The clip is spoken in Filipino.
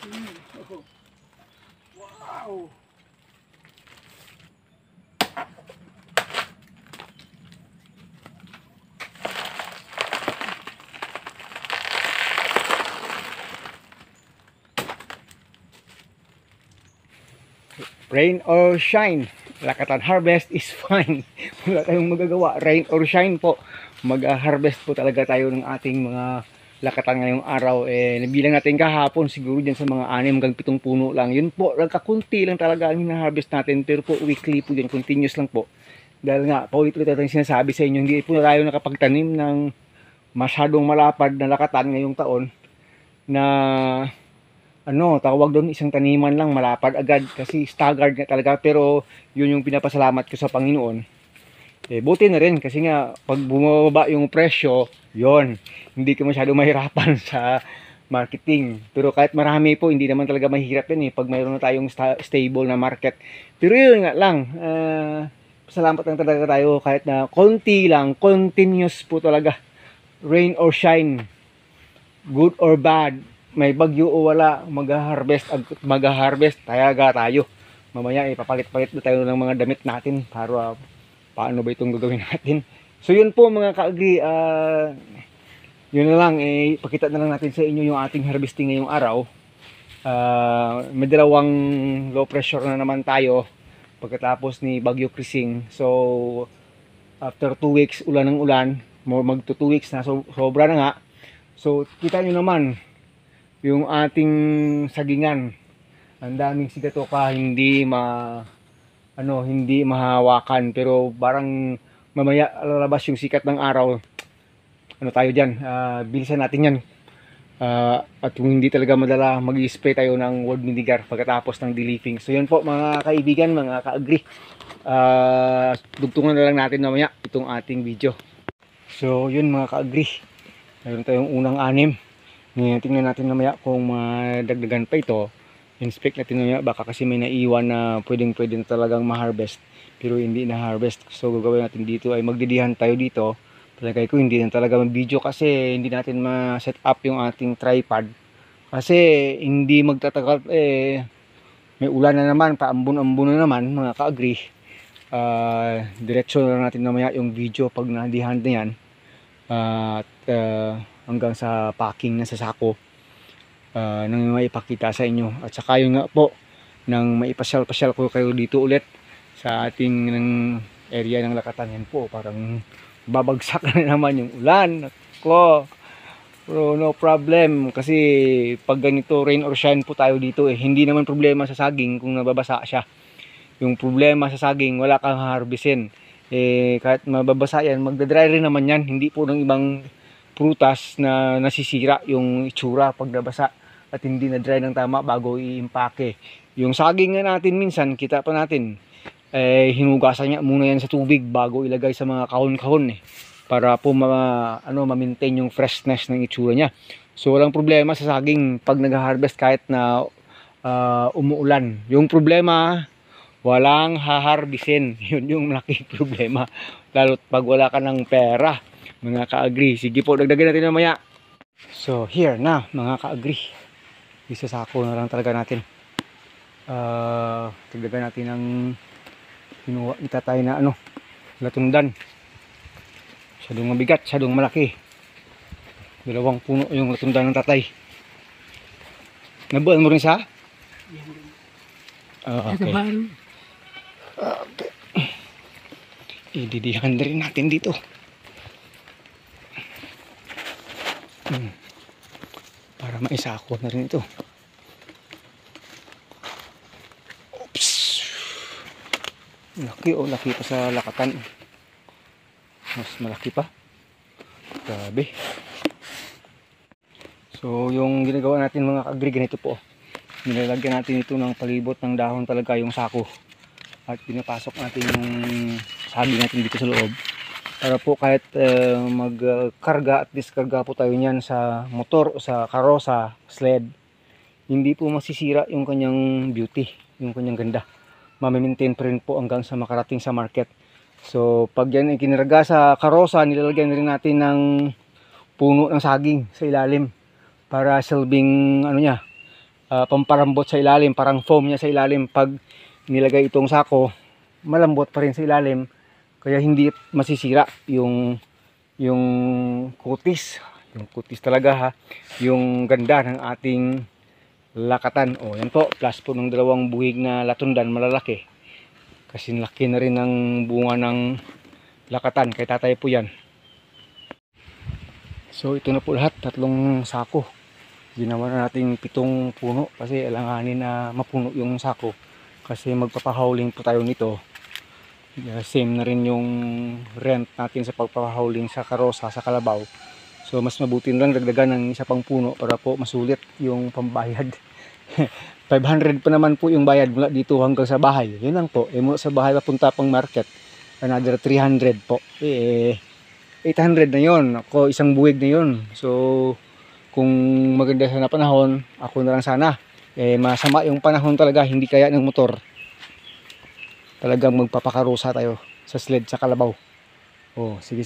Oh. Wow! Rain or shine, Lakatan harvest is fine. Wala tayong magagawa. Rain or shine po, mag-harvest po talaga tayo ng ating mga lakatan ngayong araw. Nabilang natin kahapon siguro dyan sa mga 6 hanggang 7 puno lang. Yun po, nagkakunti lang talaga ang hina-harvest natin. Pero po weekly po yan, continuous lang po. Dahil nga, paulit-ulit natin sinasabi sa inyo, hindi po tayo nakapagtanim ng masyadong malapad na lakatan ngayong taon na tawag doon, isang taniman lang malapad agad kasi staggered nga talaga. Pero yun yung pinapasalamat ko sa Panginoon. Buti na rin kasi nga pag bumababa yung presyo, yon hindi ka masyado mahirapan sa marketing. Pero kahit marami po, hindi naman talaga mahirap yan pag mayroon na tayong stable na market. Pero yun nga lang, salamat lang talaga tayo kahit na konti lang, continuous po talaga. Rain or shine, good or bad, may bagyo o wala, mag-harvest talaga tayo. Mamaya papalit-palit na tayo ng mga damit natin para paano ba itong gagawin natin. So yun po mga ka-agri, yun na lang, pakita na lang natin sa inyo yung ating harvesting ngayong araw. May dalawang low pressure na naman tayo pagkatapos ni Bagyo Krising. So after 2 weeks ulan ng ulan, magto 2 weeks na, so sobra na nga. So kita nyo naman yung ating sagingan, ang daming sigatoka, hindi mahawakan. Pero parang mamaya lalabas yung sikat ng araw, tayo dyan, bilisan natin yan. At kung hindi talaga madala, mag-spray tayo ng wood vinegar pagkatapos ng deleafing. So yun po mga kaibigan, mga ka-agri, dugtungan na lang natin mamaya itong ating video. So yun mga ka-agri, mayroon tayong unang 6. Tingnan natin mamaya kung madagdagan pa ito. Inspect natin mamaya, baka kasi may naiwan na pwede na talagang ma-harvest pero hindi na-harvest. So gagawin natin dito ay magdidihan tayo dito. Palagay ko hindi na talaga mag-video kasi hindi natin ma-set up yung ating tripod. Kasi hindi magtatagal, may ulan na naman, paambon-ambon na naman mga ka-agri. Diretso na natin mamaya yung video pag nadihan na yan. Hanggang sa packing na sa sako, nang maipakita sa inyo. At saka yun nga po, nang maipasyal-pasyal ko kayo dito ulit sa ating area ng Lakatan. Yan po, parang babagsak na naman yung ulan ko. Pero no problem, kasi pag ganito rain or shine po tayo dito, hindi naman problema sa saging kung nababasa siya. Yung problema sa saging, wala kang harvestin. Kahit mababasa yan, magdadry rin naman yan. Hindi po ng ibang prutas na nasisira yung itsura pag nabasa at hindi na dry ng tama bago i-impake. Yung saging nga natin minsan, kita pa natin, hinugasan niya muna yan sa tubig bago ilagay sa mga kahon-kahon para po ma-maintain yung freshness ng itsura niya. So walang problema sa saging pag nag-harvest kahit na umuulan. Yung problema, walang haharbisin. Yun yung malaking problema, lalo't pag wala ka ng pera mga ka-agri. Sige po, dagdagan natin mamaya. So here na mga ka-agri, isasako na lang talaga natin. Dagdagan natin ng itatay na latundan. Masyadong mabigat, masyadong malaki. 2 puno yung latundan ng tatay. Nabuan mo rin siya? Okay. Okay. Ididihan rin natin dito. Para maisako na rin ito. Oops. Laki pa sa Lakatan. Mas malaki pa. Grabe. So yung ginagawa natin mga ka-agri, ganito po. Nilalagyan natin ito ng palibot ng dahon talaga yung sako. At pinapasok natin yung sabi natin dito sa loob. Para po kahit magkarga at diskarga po tayo niyan sa motor o sa karosa, sled, hindi po masisira yung kanyang beauty, yung kanyang ganda. Mamaintain pa rin po hanggang sa makarating sa market. So pag yan ay kinarga sa karosa, nilalagyan rin natin ng puno ng saging sa ilalim para silbing pamparambot sa ilalim, parang foam niya sa ilalim. Pag nilagay itong sako, malambot pa rin sa ilalim, kaya hindi masisira yung kutis. Yung kutis talaga ha, yung ganda ng ating lakatan. O yan po, plus po ng dalawang buhig na latundan malalaki. Kasi laki na rin ng bunga ng lakatan, kay tatay po yan. So ito na po lahat, 3 sako. Ginawa na natin 7 puno kasi alanganin na mapuno yung sako. Kasi magpapahauling po tayo nito. Same na rin yung rent natin sa pagpapahauling sa karosa, sa kalabaw. So mas mabuti lang dagdagan ng isa pang puno para po masulit yung pambayad. 500 pa naman po yung bayad mula dito hanggang sa bahay. Yun lang po. Mula sa bahay papunta pang market, another 300 po. 800 na yun. Ako isang buwig na yun. So kung maganda sana panahon, ako na lang sana. Masama yung panahon talaga, hindi kaya ng motor. Talagang magpapakarusa tayo sa sled sa kalabaw. Oh, sige.